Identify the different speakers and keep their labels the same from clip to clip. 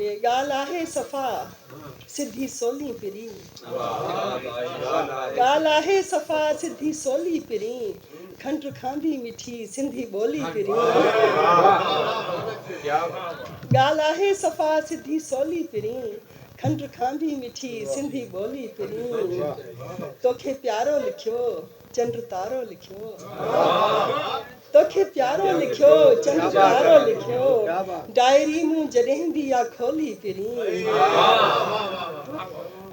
Speaker 1: गाला है सफा सिद्धि सोली पिरी, गाला है सफा सिद्धि सोली पिरी, खंड खांदी मिठी सिंधी बोली पिरी, गाला है सफा सिद्धि सोली पिरी, खंड खांदी मिठी सिंधी बोली पिरी, तोखे प्यारो लिखियो चंद्र तारो लिखियो, तोखे प्यारो लिखियो चंद्र तारो लिखियो, डायरी मूं जॾहिं बि या खोली पिरी,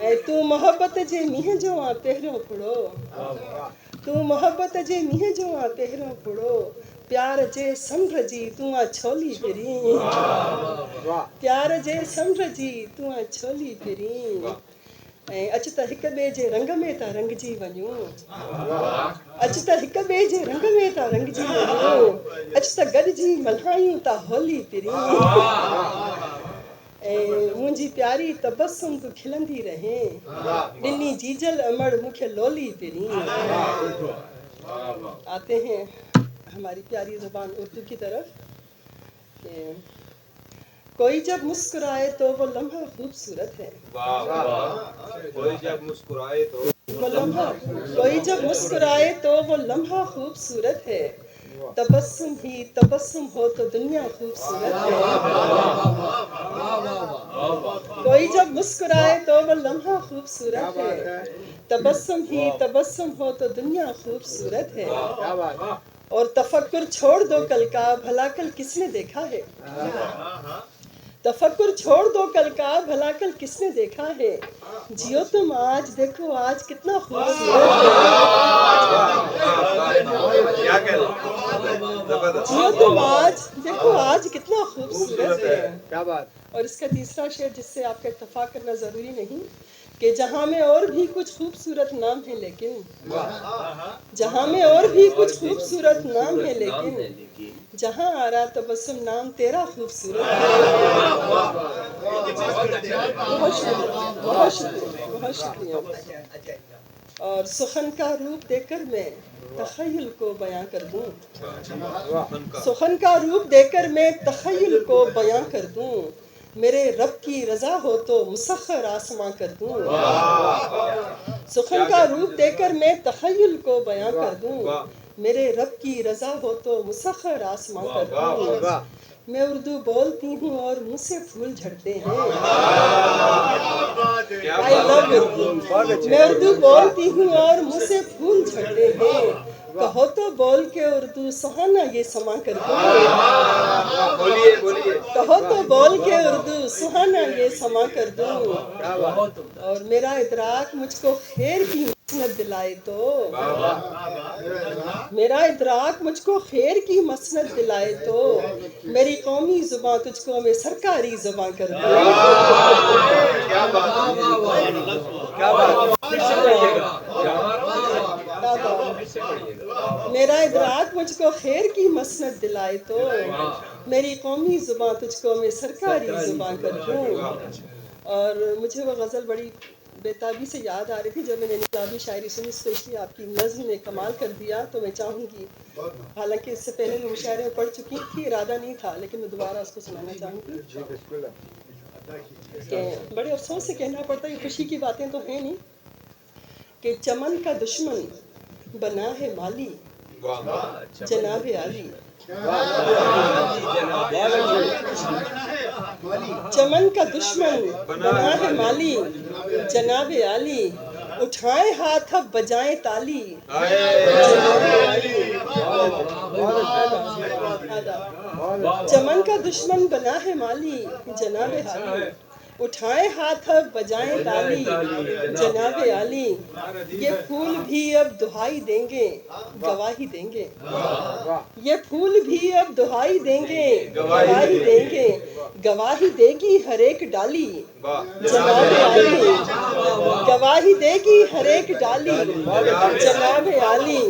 Speaker 1: ऐं तूं मोहब्बत जे मींहं जो आ पहिरियों पुड़ो, तूं मोहब्बत जे मींहं जो आ पहिरियों पुड़ो, प्यार जे समुंड जी तूं आ छोली पिरी, प्यार जे समुंड जी तूं आ छोली पिरी, ऐं अच त हिक ॿिए जे रंग में था रंगजी वञूं, अच त हिक ॿिए जे रंग में था रंगजी वञूं, अच त गॾिजी मल्हायूं था होली पिरी, ऐं मुंहिंजी प्यारी तबस्सुम तूं खिलंदी रहे, ॾिनी जीजल अमड़ मूंखे लोली पिरी। आते हैं हमारी प्यारी ज़ुबान उर्दू की तरफ कि कोई जब मुस्कुराए तो वो लम्हा खूबसूरत है,
Speaker 2: कोई जब मुस्कुराए तो
Speaker 1: वो लम्हा, कोई जब मुस्कुराए तो वो लम्हा खूबसूरत है, तबस्सुम ही तबस्सुम हो तो दुनिया खूबसूरत है, कोई जब मुस्कुराए तो वो लम्हा खूबसूरत है, तबस्सुम ही तबस्सुम हो तो दुनिया खूबसूरत है, और तफक्कुर छोड़ दो कल का भला कल किसने देखा है, तफक्कुर छोड़ दो कल का भला कल किसने देखा है, जियो तुम आज देखो आज कितना खूबसूरत है, जियो तुम आज देखो आज कितना खूबसूरत है।
Speaker 3: क्या बात।
Speaker 1: और इसका तीसरा शेर जिससे आपका इत्तेफाक करना जरूरी नहीं कि जहाँ में और भी कुछ खूबसूरत नाम है लेकिन, जहाँ में और भी कुछ खूबसूरत नाम है लेकिन, जहाँ आ रहा तबस्सुम नाम तेरा खूबसूरत है। बहुत शुक्रिया, बहुत शुक्रिया, बहुत शुक्रिया। और सुखन का रूप देकर मैं तख़य्युल को बयां कर दूं, सुखन का रूप देकर मैं तख़य्युल को बयां कर दूं, मेरे रब की रजा हो तो मुसख्खर आसमां कर दूं, सुखन का रूप देकर मैं तख़य्युल को बयां कर दूं, मेरे रब की रजा हो तो मुसख्खर आसमां कर दूं, मैं उर्दू बोलती हूँ और मुँह से फूल झड़ते हैं, आई लव उर्दू, मैं उर्दू बोलती हूँ और मुँह से फूल झड़ते हैं, कहो तो बोल के उर्दू सुहाना ये समा कर दूं,
Speaker 2: बोलिए बोलिए,
Speaker 1: कहो तो बोल के उर्दू सुहाना ये समा कर दूं, और मेरा इदराक मुझको खैर की मसनद दिलाए तो, मेरा इदराक मुझको खैर की मसनद दिलाए तो, मेरी कौमी जुबान तुझको मैं सरकारी जुबान कर दूं।
Speaker 2: क्या बात, क्या बात,
Speaker 1: मेरा इदराक मुझको खैर की मसनद दिलाए तो, मेरी कौमी जुबान तुझको मैं सरकारी जुबान कर दूं। और मुझे वो गज़ल बड़ी बेताबी से याद आ रही थी जब मैंने इनकलाबी शायरी सुनी, स्पेशली आपकी नज़्म ने कमाल कर दिया, तो मैं चाहूँगी, हालांकि इससे पहले मैं मुशायरे में पढ़ चुकी थी, इरादा नहीं था, लेकिन मैं दोबारा उसको सुनाना चाहूँगी कि बड़े अफसोस से कहना पड़ता है, ये खुशी की बातें तो हैं नहीं, कि चमन का दुश्मन बना है माली जनाब आली, चमन का दुश्मन बना है माली जनाब आली, उठाए हाथ अब बजाएं ताली चमन का दुश्मन बना है माली जनाब आली, उठाए हाथ अब बजाएं ताली जनाब आली, ये फूल भी अब दुहाई देंगे गवाही देंगे, ये फूल भी अब दुहाई देंगे गवाही देंगे, गवाही देगी हर एक डाली जनाब आली, गवाही देगी हर एक डाली जनाब आली,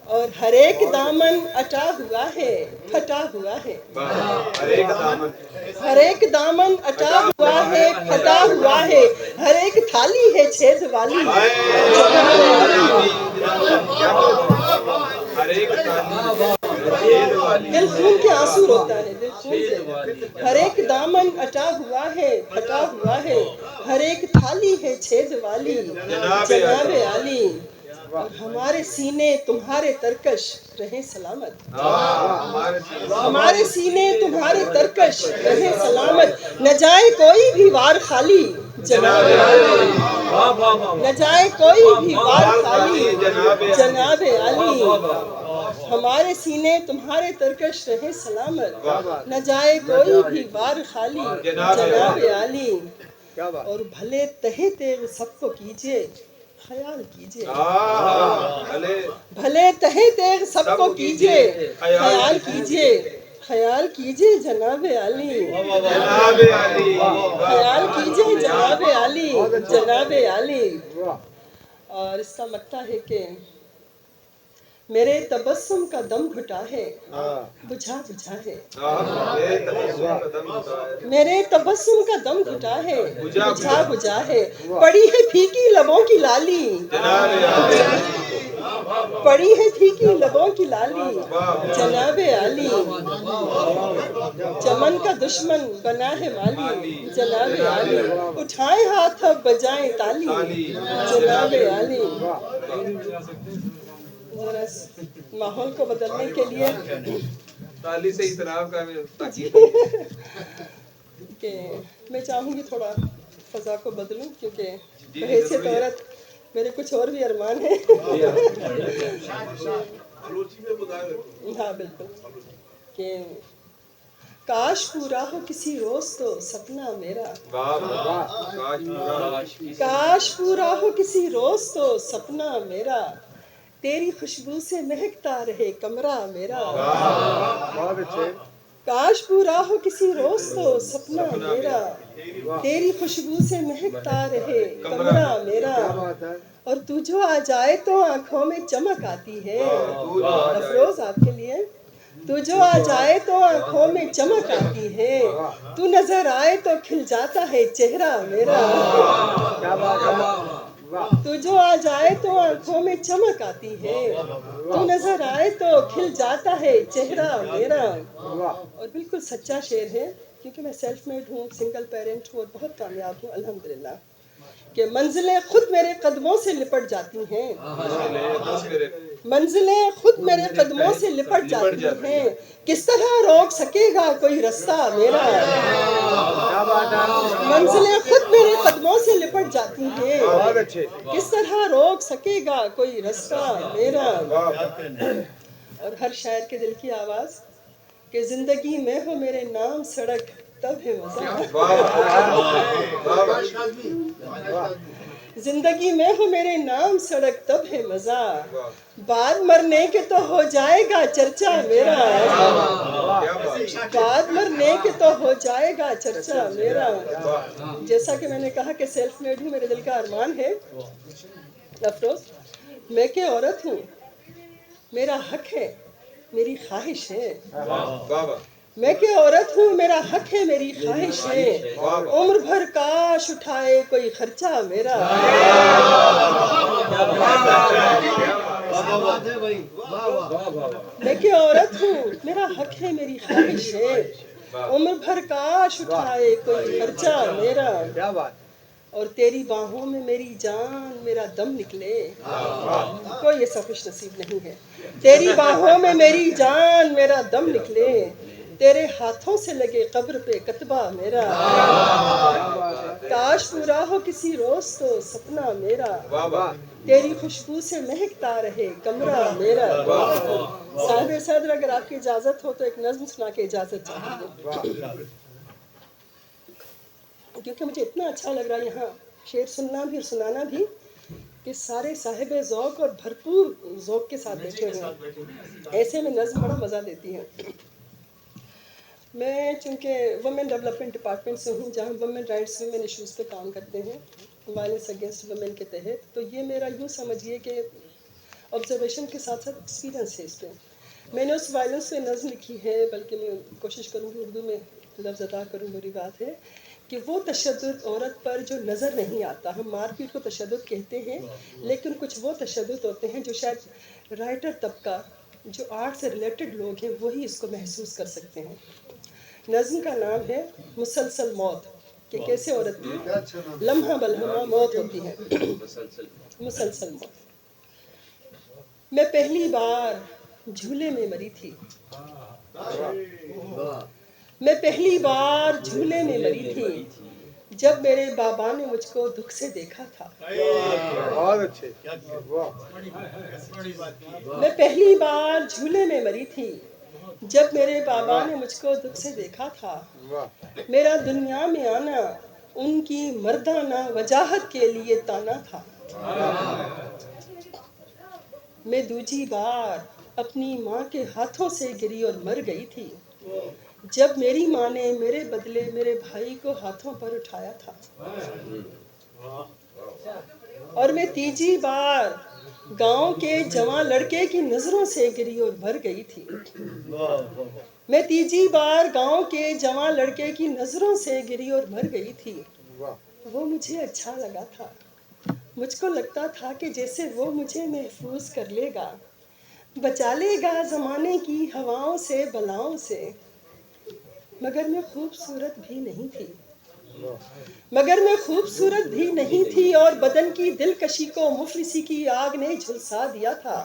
Speaker 1: और हर एक दामन अटा हुआ है फटा हुआ है, हर एक दामन अटा हुआ है फटा हुआ है, हर एक थाली है छेद वाली, दिल खून के आंसू रोता है, दिल फूल से हर एक दामन अटा हुआ है, फटा हुआ है, हर एक थाली है छेद वाली जनाबे आली। और हमारे सीने तुम्हारे तरकश रहे सलामत, हमारे सीने तुम्हारे तरकश रहे सलामत, न जाए कोई भी वार खाली जनाबे आली, न जाए कोई भी वार खाली जनाबे आली। हमारे सीने तुम्हारे तरकश रहे सलामत, न जाए कोई भी वार खाली जनाबे आली। और भले तहे तेग सबको कीजिए ख्याल कीजिए, भले तहे तेग सबको कीजिए ख्याल कीजिए, ख्याल कीजिए जनाबे आली, ख्याल कीजिए जनाबे आली, जनाबे आली। और इसका लगता है कि मेरे तबस्सुम का दम घुटा है बुझा बुझा है, मेरे तबस्सुम का दम घुटा है बुझा बुझा है, पड़ी है फीकी लबों की लाली, पड़ी है फीकी लबों की लाली जनाबे आली। चमन का दुश्मन बना है माली जनाबे आली, उठाए हाथ अब बजाएं ताली जनाबे आली। जरा माहौल को बदलने के लिए
Speaker 2: ताली से इतराब का
Speaker 1: कि मैं चाहूँगी थोड़ा फजा को बदलूं, क्योंकि हैसियत औरत मेरे कुछ और भी अरमान हैं। हाँ बिल्कुल, कि काश पूरा हो किसी रोज तो सपना मेरा, काश पूरा हो किसी रोज तो सपना मेरा, तेरी खुशबू से महकता रहे कमरा मेरा, काश पूरा हो किसी रोज तो सपना मेरा, तेरी खुशबू से महकता रहे कमरा मेरा। और तू जो आ जाए तो आंखों में चमक आती है, अफरोज आपके लिए, तू जो आ जाए तो आंखों में चमक आती है, तू नजर आए तो खिल जाता है चेहरा मेरा, तू जो आ जाए तो आंखों में चमक आती है, तू नजर आए तो खिल जाता है चेहरा मेरा। और बिल्कुल सच्चा शेर है, क्योंकि मैं सेल्फ मेड हूँ, सिंगल पेरेंट हूँ और बहुत कामयाब हूँ अल्हम्दुलिल्लाह, कि मंजिलें खुद मेरे कदमों से लिपट जाती हैं, मंजिलें खुद मेरे कदमों से लिपट जाती हैं, किस तरह रोक सकेगा कोई रास्ता मेरा, मंजिलें खुद मेरे कदमों से लिपट जाती हैं, किस तरह रोक सकेगा कोई रास्ता मेरा। और हर शायर के दिल की आवाज कि जिंदगी में हो मेरे नाम सड़क तब है मजा, जिंदगी में हो मेरे नाम सड़क तब है मजा, बाद मरने के तो हो जाएगा चर्चा मेरा, बाद मरने के तो हो जाएगा चर्चा मेरा। जैसा कि मैंने कहा कि सेल्फ मेड हूँ, मेरे दिल का अरमान है अफरोज, मैं के औरत हूँ, मेरा हक है मेरी ख्वाहिश है, मैं के औरत हूँ मेरा हक है मेरी ख्वाहिश है, उम्र भर काश उठाए कोई खर्चा मेरा, मैं के औरत हूँ मेरा हक है मेरी ख्वाहिश है, उम्र भर काश उठाए कोई खर्चा मेरा। और तेरी बाहों में मेरी जान मेरा दम निकले, कोई ऐसा खुश नसीब नहीं है, तेरी बाहों में मेरी जान मेरा दम निकले, तेरे हाथों से लगे कब्र पे कतबा मेरा, काश पूरा हो किसी रोज तो सपना मेरा, तेरी खुशबू से महकता रहे कमरा मेरा। साहिब सदर अगर आपकी इजाजत हो तो एक नज्म सुना के इजाजत चाहिए, क्योंकि मुझे इतना अच्छा लग रहा है यहाँ शेर सुनना भी और सुनाना भी, कि सारे साहिब ज़ौक़ और भरपूर ज़ौक़ के साथ बैठे हुए हैं, ऐसे में नज़्म बड़ा मज़ा देती है। मैं चूँकि वुमेन डेवलपमेंट डिपार्टमेंट से हूँ, जहाँ वुमेन राइट्स वुमेन इश्यूज़ पे काम करते हैं, वायलेंस अगेंस्ट वुमेन के तहत, तो ये मेरा यूँ समझिए कि ऑब्जर्वेशन के साथ साथ एक्सपीरियंस है इस पर। मैंने उस वायलेंस पे नज़्म लिखी है, बल्कि मैं कोशिश करूँगी उर्दू में लफ्ज़ अदा करूँ, बुरी बात है, कि वो तशद्दुद औरत पर जो नज़र नहीं आता, हम मारपीट को तशद्दुद कहते हैं, लेकिन कुछ वो तशद्दुद होते हैं जो शायद राइटर तबका, जो आर्ट से रिलेटेड लोग हैं, वही इसको महसूस कर सकते हैं। नज्म का नाम है मुसलसल मौत, कि कैसे औरत की लम्हा बलहमा मौत होती है। मुसलसल मौत। मैं पहली बार झूले में मरी थी, मैं पहली बार झूले में मरी थी जब मेरे बाबा ने मुझको दुख से देखा था।
Speaker 3: बहुत अच्छे।
Speaker 1: मैं पहली बार झूले में मरी थी जब मेरे बाबा ने मुझको दुख से देखा था। मेरा दुनिया में आना उनकी मर्दाना वजाहत के लिए ताना था। मैं दूजी बार अपनी माँ के हाथों से गिरी और मर गई थी जब मेरी माँ ने मेरे बदले मेरे भाई को हाथों पर उठाया था। और मैं तीजी बार गांव के जवान लड़के की नजरों से गिरी और मर गई थी। मैं तीजी बार गांव के जवान लड़के की नजरों से गिरी और मर गई थी। वो मुझे अच्छा लगा था, मुझको लगता था कि जैसे वो मुझे महफूज कर लेगा, बचा लेगा जमाने की हवाओं से बलाओं से। मगर मैं खूबसूरत भी नहीं थी, मगर मैं खूबसूरत भी नहीं थी और बदन की दिलकशी को मुफलिसी की आग ने झुलसा दिया था।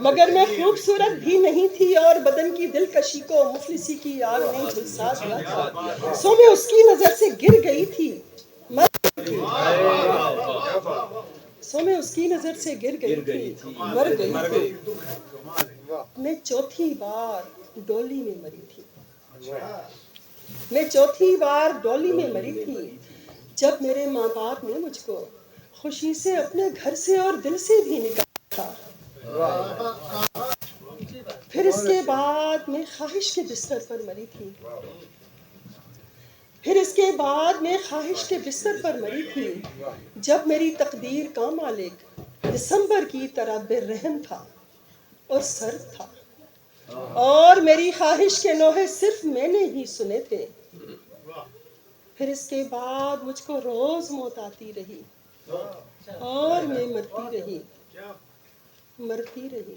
Speaker 1: मगर मैं खूबसूरत भी नहीं थी और बदन की दिलकशी को मुफलिसी की आग ने झुलसा दिया था। सो मैं उसकी नजर से गिर गई थी, मर गई थी। सो मैं उसकी नजर से गिर गई थी, मर गई थी। मैं चौथी बार डोली में मरी थी, मैं चौथी बार डोली में मरी थी जब मेरे माँ बाप ने मुझको खुशी से अपने घर से और दिल से भी निकाला था। फिर इसके बाद मैं ख्वाहिश के बिस्तर पर मरी थी, फिर इसके बाद मैं ख्वाहिश के बिस्तर पर मरी थी जब मेरी तकदीर का मालिक दिसंबर की तरह बेरहम था और सर्द था और मेरी ख्वाहिश के नोहे सिर्फ मैंने ही सुने थे। फिर इसके बाद मुझको रोज मौत आती रही और मैं मरती रही, मरती रही।